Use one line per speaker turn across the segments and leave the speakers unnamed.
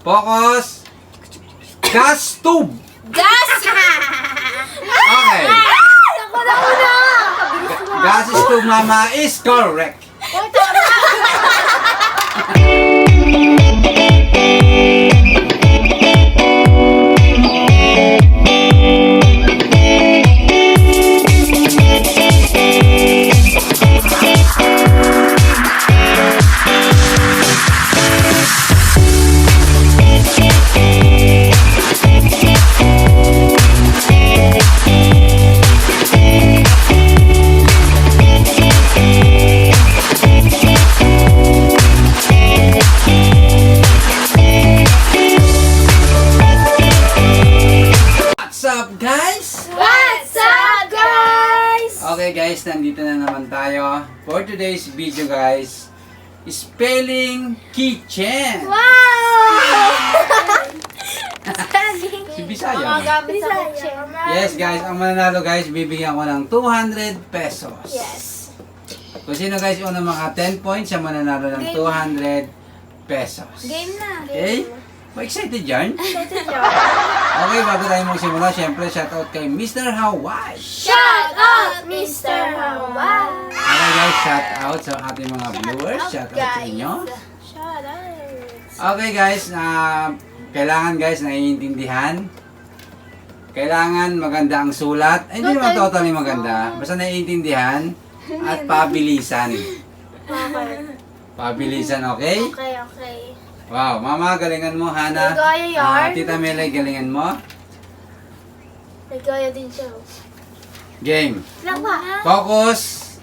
Focus. Gas tube.
Gas!
Okay.
Ako na una!
Gas tube, mama, is correct.
What's up, guys?
Okay guys, nandito na naman tayo for today's video guys. Spelling kitchen.
Wow!
Si Bisaya.
gamit sa kitchen.
Yes guys, ang mananalo guys, bibigyan ko ng 200 pesos.
Yes.
Kung sino guys una maka 10 points, siya mananalo ng 200 pesos.
Game na.
Okay? Ma-excited yan?
Excited yun.
Okay, bago tayo magsimula, syempre shoutout kay Mr. Hawaii.
Shout out, Mr. Hawaii.
Okay guys, shoutout sa ating mga viewers. Shoutout sa inyo.
Shout out.
Okay guys, kailangan guys naiintindihan. Kailangan maganda ang sulat. Ay, hindi naman totally maganda. Basta naiintindihan at pabilisan.
Okay.
Pabilisan, okay?
Okay.
Wow, mama, galingan mo, Hana.
Nagaya yarn.
Tita Melay, galingan mo.
Nagaya din siya.
Game.
Lang ba?
Focus.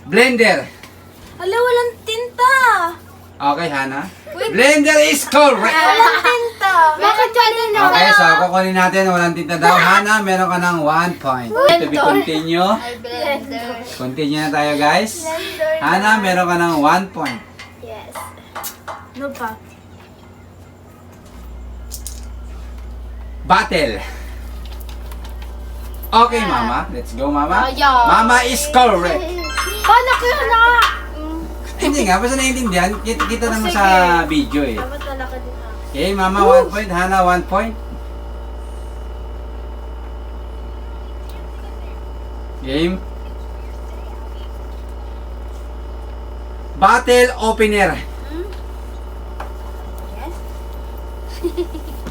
Blender.
Hala, walang tinta.
Okay, Hana. Blender is correct.
Walang tinta. Bakit kanina?
Okay, so kukunin natin. Walang tinta daw. Hana, meron ka ng 1 point. To be continue.
Blender.
Continue na tayo, guys.
Blender.
Hana, meron ka ng 1 point.
Yes. Ano pa?
Battle. Okay, Mama. Let's go, Mama.
Yeah.
Mama is correct.
Paano ko yun na?
Hindi nga, basta naiintindihan. Kita naman sa video eh.
Dapat talaka din ha.
Okay, Mama, 1 point. Hana, 1 point. Game. Battle opener.
Yes?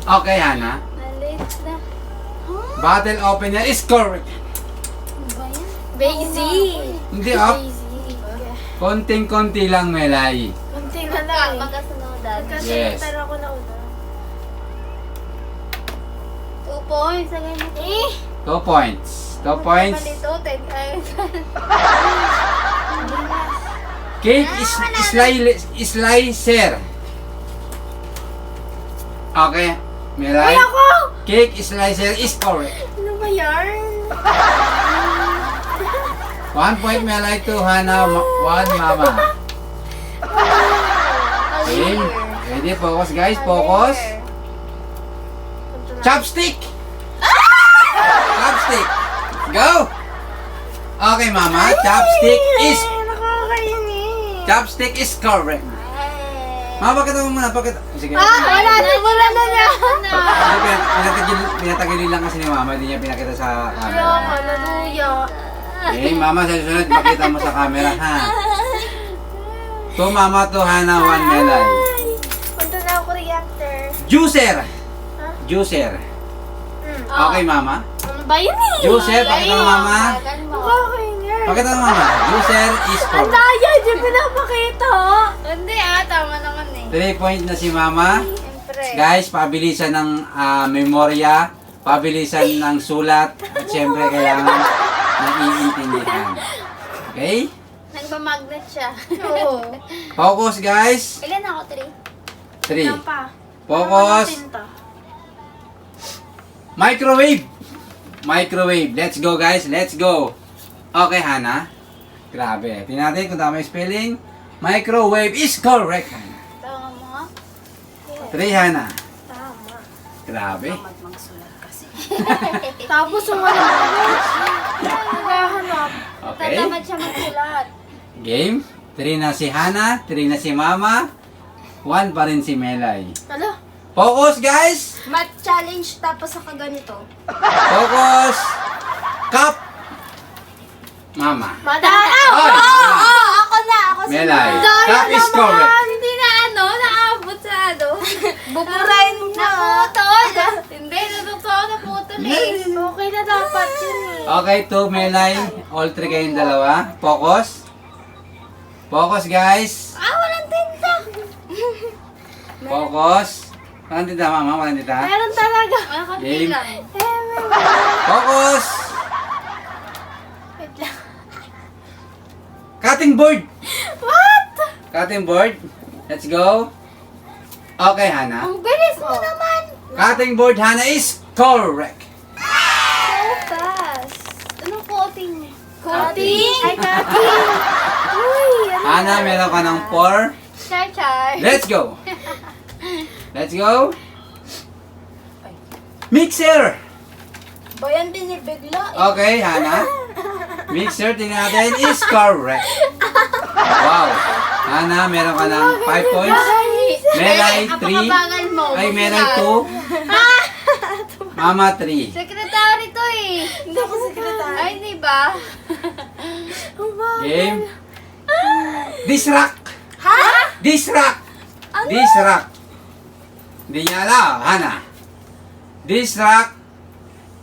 Okay, Hana.
Maliit na.
Battle opener is correct.
Ano ba yan? Bazy.
Hindi, oh.
Bazy.
Konting-konti lang, Melay.
Kunti na lang. Magkasunodan.
Yes.
Pero ako na una. 2 points. Agay mo.
2 points. 2 points.
Palito. 10 ayun.
Cake is slicer. Okay, Melay.
Ay, ako!
Cake slicer is correct.
Ano ba yan?
1 point, Melay. 2, Hana. 1, Mama. Okay. Ready? Focus, guys. Focus. Chopstick. Chopstick. Go. Okay, Mama. Chopstick is
Nakakainis.
correct. Mama, pakita mo muna. Pakita. Sige.
Wala na. Wala na niya.
Pinatagilin lang kasi ni Mama. Hindi niya pinakita sa
Kaya
camera.
ka, naluya.
Okay, Mama, sa susunod, pakita mo sa camera, ha? 2, Mama, 2, Hana, 1, Melay.
Punta na ako reactor.
Juicer. Juicer. Okay, Mama.
Ano ba yun eh?
Juicer, pakita mo, Mama.
Nakakainis.
Pakita mo, Mama. Juicer is
Ang
correct.
daya, di pinapakita. Hindi tama naman eh.
3 point na si Mama.
Siyempre.
Guys, pabilisan ng memorya, pabilisan ng sulat, at syempre kailangan ng iintindihan. Okay?
Nagmamagnet siya. Oo.
Focus, guys.
Ilan ako?
3.
3? pa.
Focus. Microwave. Microwave. Let's go, guys. Let's go. Okay, Hana. Grabe. Tingnan natin kung tama yung spelling. Microwave is correct, Hana.
Tama.
3, Hana.
Tama.
Grabe.
Magsulat kasi. Tapos wala. Naghahanap.
Okay.
Tatamad siya magsulat.
Game. 3 na si Hana. 3 na si Mama. 1 pa rin si Melay.
Ano?
Focus, guys!
Math challenge tapos saka ganito.
Focus! Cup! Mama.
Madaya!
Ay, mama.
Ako na! Ako si
Melay.
Madaya
Cup is
naman.
correct.
Hindi na naabot sa
Buburahin mo na.
Naputol. Hindi, natutuwa naputol eh.
Okay na dapat yun eh.
Okay, 2, Melay. All 3 kayong dalawa. Focus. Focus, guys.
Walang tinta.
Focus. Walang tita, mama. Walang tita.
Meron talaga.
Konti
Game.
lang.
Focus.
Wait lang.
Cutting board.
What?
Cutting board. Let's go. Okay, Hana.
Ang bilis mo naman.
Cutting board, Hana, is correct.
So fast.
Anong coating?
Cutting? Ay, cutting. Uy, ano?
Hana, meron ka ng 4.
Char-char.
Let's go. Let's go. Mixer.
Ba yan binibigla eh.
Okay, Hana. Mixer, tingnan natin, is correct. Wow. Hana, meron ka ng 5 points. Melay, 3.
Apakabagal mo.
Ay, Melay, 2. Mama, 3.
Secretary to eh.
Hindi ako sekretary.
Ay, di ba?
Game. Disrack.
Ha?
Disrack. Disrack. Hindi niya alam, Hana. Disrack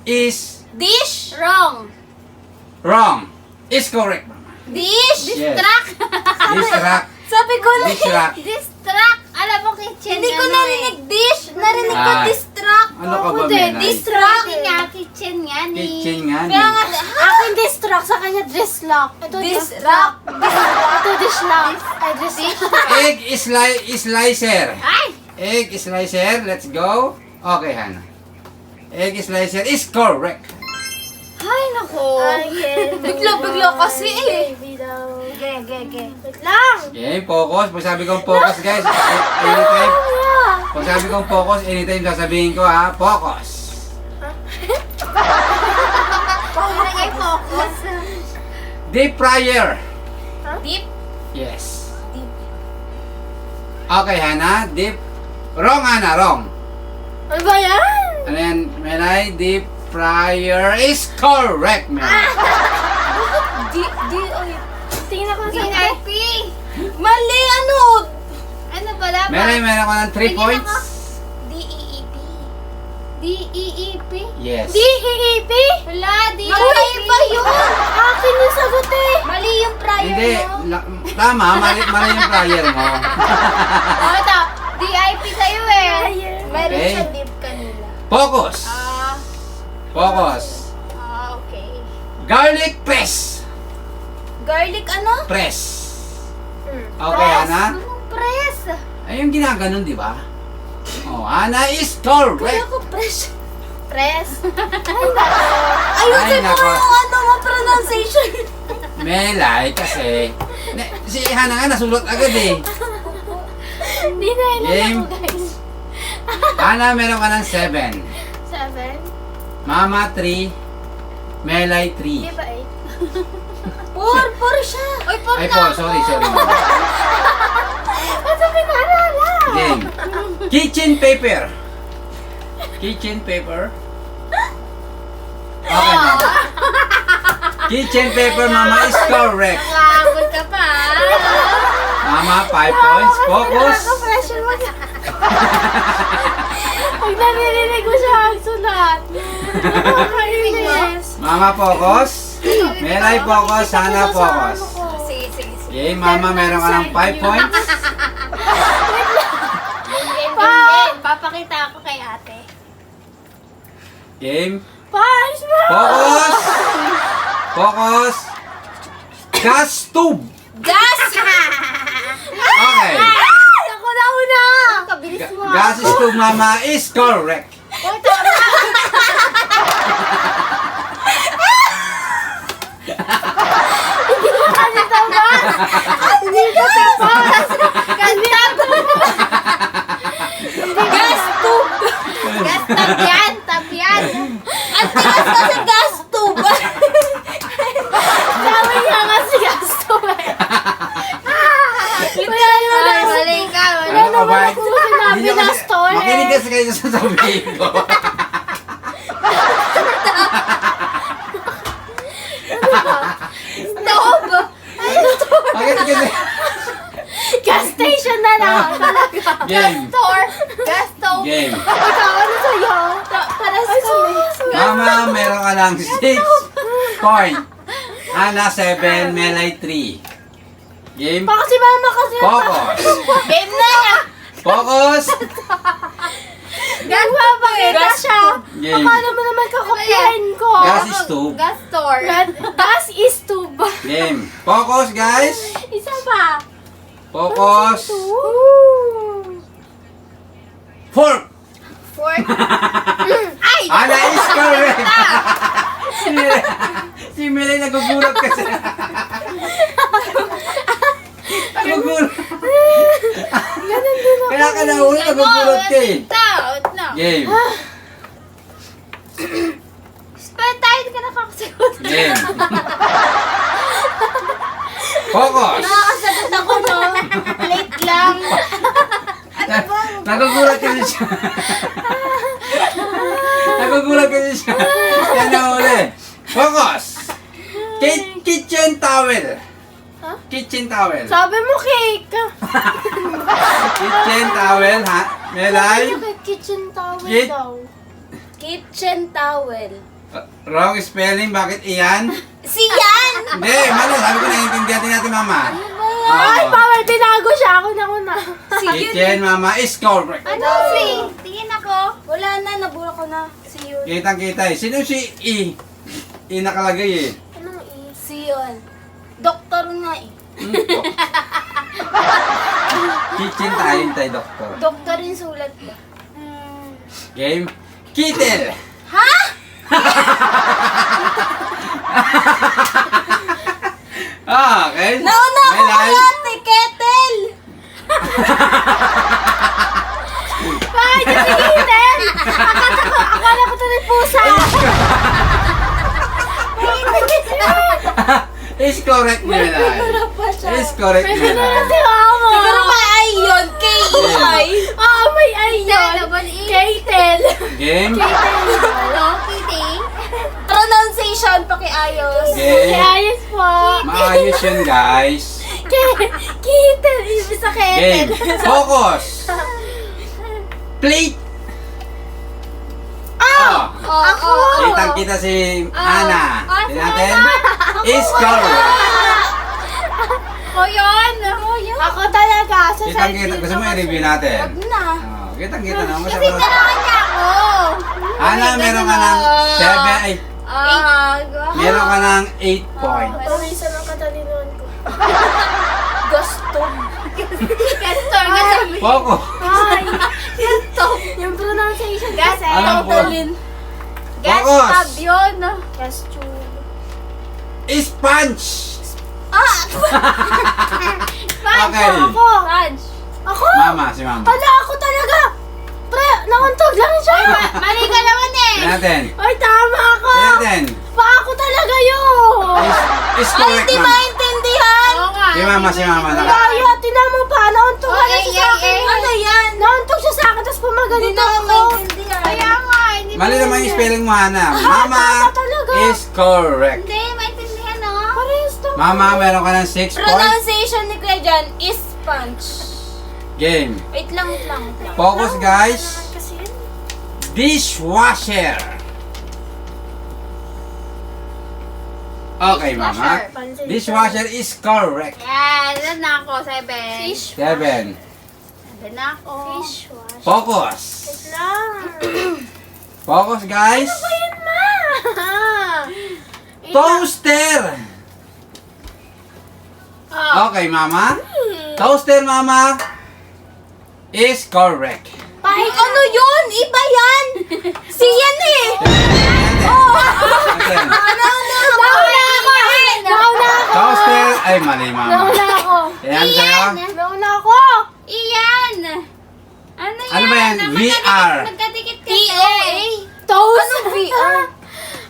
is
Dish?
Wrong.
wrong. Is correct, Mama.
Dish?
Yes.
Track.
Disrack.
Sabi ko na
Disrack.
Distract. Alam mo, kitchen.
Hindi ko
ano
narinig dish. Narinig ko
Ah.
distract.
Ano ka ba,
Hindi,
Melay?
distract nga. Kitchen nga ni.
Kitchen nga
Kaya
ni.
nga, akin distract, sa kanya distract. Ito distract. Ito distract. Ay, distract.
Egg slicer.
Ay!
Egg slicer. Let's go. Okay, Hana. Egg slicer is correct.
Ay, naku.
Bigla-bigla kasi eh. Ge. Wait lang.
Okay, focus. Pag sabi kong focus, guys, anytime. Pag sabi kong focus, anytime sasabihin ko, ha. Focus.
Ilagay focus.
Deep fryer.
Deep.
Yes. Okay, Hana. Deep. Wrong, Hana. Wrong.
Ano ba yan?
Ano yan, Melay? Deep fryer is correct, Melay.
Tingnan ko sa
VIP.
Mali, ano?
Ano pala?
Melay, meron ka ng 3
Tingnan
points.
ako. DEEP. DEEP?
Yes.
D-E-E-P?
Wala, DEEP.
Magkaiba yun! Akin yung sagot eh!
Mali yung prior
Hindi.
mo.
Tama, mali yung fryer mo.
Oh, ito. DIP sa'yo eh.
Meron
Okay.
siyang dip kanila.
Focus. Focus.
Okay.
Garlic press.
Garlic ano?
Press. Okay, Hana?
Anong press?
Ay, yung ginaganon, di ba? Oh, Hana is correct.
Kaya ko press.
Press.
Ayusin mo
nako.
yung ano mo pronunciation.
Melay, kasi... Si Hana nga nasulat agad eh.
Hindi na
Game.
ako guys.
Hana, meron ka ng 7.
7?
Mama, 3. Melay, 3.
Di ba 8? 4 siya.
Uy, por
Ay
na
po,
ako.
sorry.
Ba't sa pinaalala?
Game. Kitchen paper. Kitchen paper. Okay, Mama. Kitchen paper, Mama, is correct.
Nakahabol ka pa.
Mama, 5 points. Focus.
Nakaka-pressure mo. Pag naririnig mo siya ang sulat. Nakakainis.
Mama, focus. Melay, focus. Hana, focus.
Sige.
Okay, Mama, meron ka ng 5 points.
Game. Papakita ako kay ate.
Game.
Pais mo!
Focus. Focus. Gas tube.
Gas!
Okay.
Ako na una!
Kabilis mo.
Gas tube, Mama, is correct.
Hindi ka tapos!
Gas tube! Gas tap yan!
Ang tigas na sa gas tube! Sabi niya nga si gas tube eh.
Mali ka.
Ano ka ba, kayo sa sasabihin ko.
Stove!
Bakit kasi?
Gas station na lang. Talaga.
Game.
Store! Gas stove!
Game.
Ikaw, ano sa'yo?
Para stove!
Mama, meron ka lang 6 point. Ana, 7. Melay, 3. Game.
Baka si mama kasi.
Focus.
Game na yan!
Focus.
Nagpapakita
Gas
siya.
Game.
Paano mo naman kakopyahin ko?
Gas stove.
Gas store!
Gas is tube.
Game. Focus, guys.
Isa pa.
Focus.
Ooh.
Fork.
Fork! Ay!
Ana is correct. Si Melay nagugulat kasi. Nagugulat.
Ganun din ako.
Kaya ka nahuli, nagugulat ka eh.
Out na!
Game.
Spend tayo ka nakakasagot.
Game. Focus.
Nakakasagot ako, no? Late lang.
Nagugulat kasi siya. Nagugulat kasi siya. Yan na uli. Focus. Kitchen towel.
Huh?
Kitchen towel.
Sabi mo cake.
Kitchen towel, ha? Melay?
Ano kay kitchen towel
Kit-
daw?
Kitchen towel.
Wrong spelling, bakit iyan?
Si Yan!
Hindi, mali. Sabi ko naiintindihan din natin, mama.
Ay,
Oo.
power, tinago siya. Ako na una.
Kitchen, mama, is correct.
Ano si? Tingin ako. Wala na, nabura ko na. Si Yun.
Kitang-kita eh. Sino si I? I nakalagay eh.
Anong i?
Si Yun. Doktor nga eh.
Kitchen tayo, tayo, doktor.
Doktor yung sulat niya.
Game. Kittel.
Ha?
Okay.
Nauna ko
Melay.
kaya, kettle!
Bakit yung sigitin? Akala ko ito yung pusa.
Is correct, Melay. Is correct,
Pwede na
Melay.
si mama.
Siguro may ay yun. K-E-I.
Oo, may ay yun. Katel.
Game.
Hello, Kitty. Pronunciation, pakiayos.
Game.
Ayos po.
Maayos yun, guys.
Kitel. Ibig sa
Game.
ketel.
Focus. Plate. Ah!
Ako.
Kitang-kita si Ana.
Ah,
Tingnan natin. Is correct.
Ko yun.
Ako talaga. Sa
Kitang-kita. Gusto mo i-review natin?
Wag na.
Oh, kitang-kita na.
Kasi tanawan niya ako.
Ana, meron ka ng 7, ay, meron ka ng 8 points.
Ano isa ng katalinuhan ko?
Gusto. Gusto. Gusto.
Focus.
Ay.
Gusto.
Yung pronunciation
Gas,
kasi.
Ano po?
totalin. Gas
Focus.
tab yun.
Gas tube.
Sponge.
Ah!
Okay.
Ako.
Punch.
Ako?
Mama, si Mama.
Hala, ako talaga. Pre, nauntog lang siya.
Mali ka naman eh.
Tingnan natin.
Ay, tama ako.
Tingnan natin.
Pa ako talaga yun.
Is
Ay,
correct,
hindi
Mama.
maintindihan. Oo nga.
Si Mama, si Mama.
Kaya, tinan mo pa. Nauntog
Oh,
na siya sa akin.
Ano yan?
Nauntog siya sa akin, tapos
Hindi
pumaganito
na ako
ako.
maintindihan. Kaya nga, hindi
Mali naman yung spelling mo, Hana. Mama
tama talaga.
is correct.
Hindi, maintindihan oh.
Parehas to.
Mama, meron ka ng 6 points.
Pronunciation ni Kuya Jan is punch.
Game.
Wait lang, wait lang, wait lang.
Focus, guys.
Kasi yun.
Dishwasher. Okay, Mama.
Pansin.
Dishwasher is correct.
Yan, ilan na ako? 7.
7.
7 na ako.
Fish wash.
Focus.
Wait lang.
Focus, guys.
Ayan, ma.
Toaster.
Oh.
Okay, Mama. Toaster, Mama, is correct.
Ay, ano yun? Iba yan! Si yan eh!
Natin.
Ano na ako?
Nauna ako.
Toaster, ay mali, Mama.
Nauna ako.
Yan sa'yo.
Nauna ako.
Iyan! Ano yan?
Ano ba yan? VR.
Nagkatikit ka T-O-A?
Toast.
Ano VR?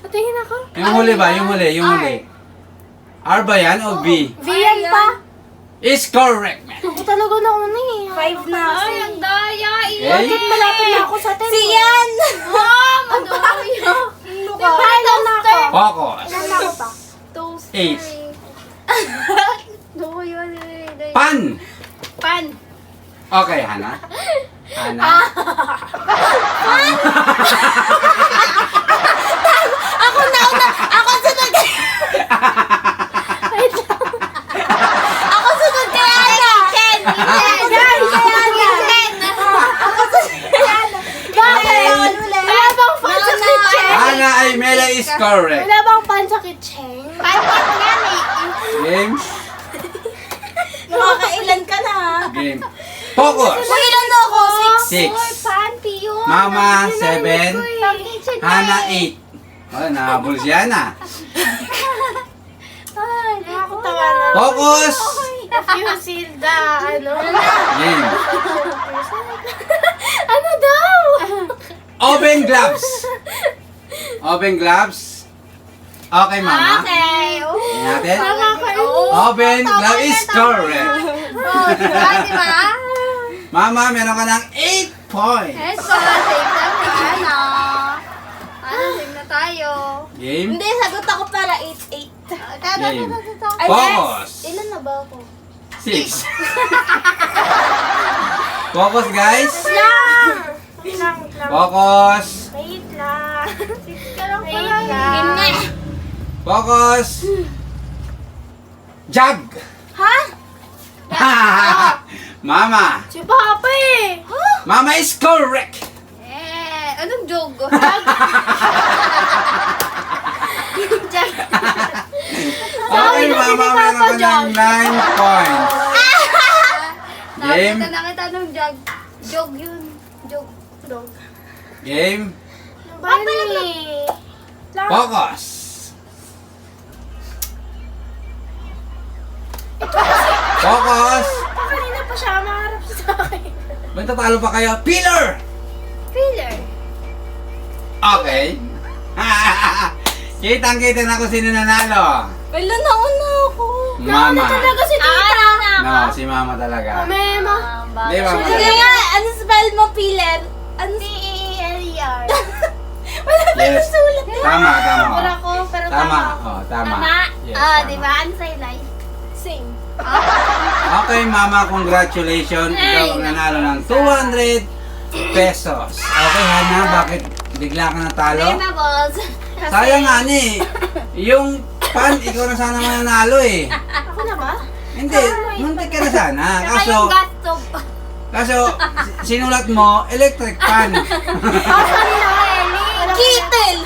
Tingin ako.
Yung huli ba? Yung huli. R ba yan o B?
V yan pa.
is correct, man.
Ako talaga na una eh.
5 na ako.
Ay, ang daya.
Okay.
Bakit malapit na ako sa 10?
Si Yan!
Ah, madaya.
Diba? Ilan na ako?
Focus.
Ilan na ako pa?
Toaster.
8.
Doyo.
Pan.
Pan.
Okay, Hana. Hana.
Ako na una! Ako sunod kay... Ako sunod kay Ana!
Ken.
Yan! Kay Ana! Ako sunod kay Ana! Bakit?
Wala bang fan sa kitchen?
Hana ay Mela is correct.
Wala bang fan sa kitchen?
Pan yan eh.
Game.
Nakakailan ka na ha?
Game. Focus.
Kung ilan na ako? 6.
6.
Panty yun.
Mama, 7.
Pang-kitchen
Hana, 8. Oh, nahabol si Hana.
Ay,
Nakakatawa na.
Focus.
If you seal the, ano?
Game.
Ano daw?
Open gloves. Open gloves. Okay, Mama.
Okay. Oh.
Tingnan natin.
Oo.
Open glove is correct.
Oh, diba? Diba?
Mama, meron ka ng 8 points.
Let's go. Save na ano. Ano, save na tayo.
Game.
Hindi, sagot ako para 8-8.
Game.
Ay,
Focus.
Ilan na ba ako?
6. Focus, guys.
Wait lang.
Focus.
Wait lang.
Game
Wait
na.
lang.
Focus. Jug.
Ha?
Mama.
Si Papa eh.
Mama is correct.
Eh, anong joke?
Okay, Mama, meron ka ng 9 points. Game.
Nakita na kita nung jog. Jog yun. Jog. Jog.
Game.
Papa eh.
Focus. Focus.
Kanina pa siya maharap sa akin.
Ba't tatalo pa kayo? Pillar.
Filler.
Okay. Kitang-kita na kung sino nanalo.
Wala na una ako.
Mama.
Talaga si Tita.
No, si Mama talaga.
Mema.
Di ba?
Sige nga, ano spell mo, Pilar? Ano
P-E-L-E-R.
Wala pa
Yes.
yung sulat.
Tama, tama.
Wala ko, pero
Tama.
tama.
Oh, tama.
Tama.
Yes,
Ah,
tama.
di ba? Ano sa'yo, Lai?
Same.
Okay, Mama, congratulations. Ikaw ang nanalo ng 200 pesos. Okay, Hana, bakit bigla ka natalo?
Balls.
Sayang nga ni. Yung pan, ikaw na sana mananalo eh.
Ako na ba?
Hindi, muntik ka na sana.
Saka yung gas stove.
Kaso, sinulat mo, electric pan.
Kittel!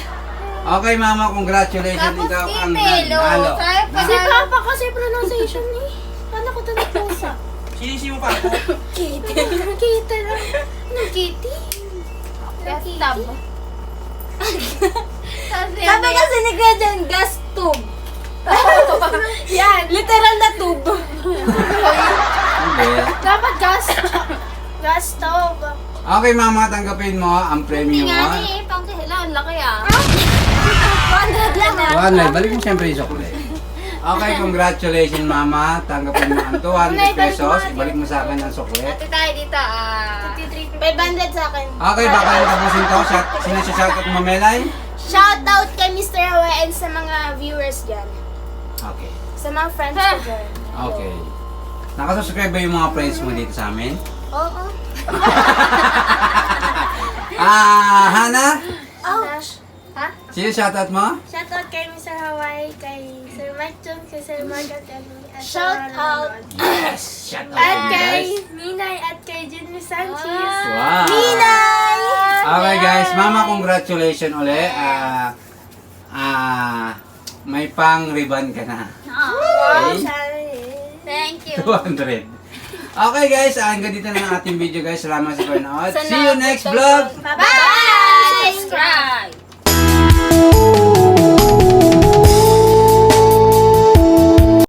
Okay, Mama, congratulations.
Tapos
Ikaw ang
kittel, oh.
nanalo.
Sabi pa
Si Papa kasi pronunciation eh. Paano ko ito nagpusa?
Sinisi mo pa ako.
Kitty. Kitty lang. Anong kitty?
gas stove.
Sabi kasi ni Kuya dyan, gas tube.
Yan.
Literal na tube.
Hindi.
Dapat gas. Gas stove.
Okay, Mama, tanggapin mo ang
Hindi
premium
nga
mo.
ni, pang kahila, ang laki ah.
100 lang ah.
Wala, balik mo siyempre yung chocolate. Okay, congratulations, Mama. Tanggapin mo ang 200 pesos. Ibalik mo sa akin ang chocolate.
Ate tayo dito ah.
500 sa akin.
Okay, baka yung tapusin to. Sinasya-shoutout mo, Melay?
Shoutout kay Mr. Hawa and sa mga viewers dyan.
Okay.
Sa mga friends ko dyan.
Okay. Nakasubscribe ba yung mga friends mo dito sa amin?
Oo.
Hana?
Dash.
Ha?
Sino shoutout mo?
Shoutout kay Mr. Hawaii, kay Sir Mike Jones, kay Sir Mark at Emily. At sa
Shout
mga
out.
nanonood.
Yes! Shoutout
At
mo,
kay
guys.
Minay at kay Jinmy Sanchez.
Wow!
Ninay!
Okay guys, Mama, congratulations ulit. May pang ribbon ka na.
Ah.
Okay?
Thank you.
200. Okay guys, hanggang dito na ang ating video guys. Salamat sa panonood. See you next vlog!
Bye-bye!
Subscribe.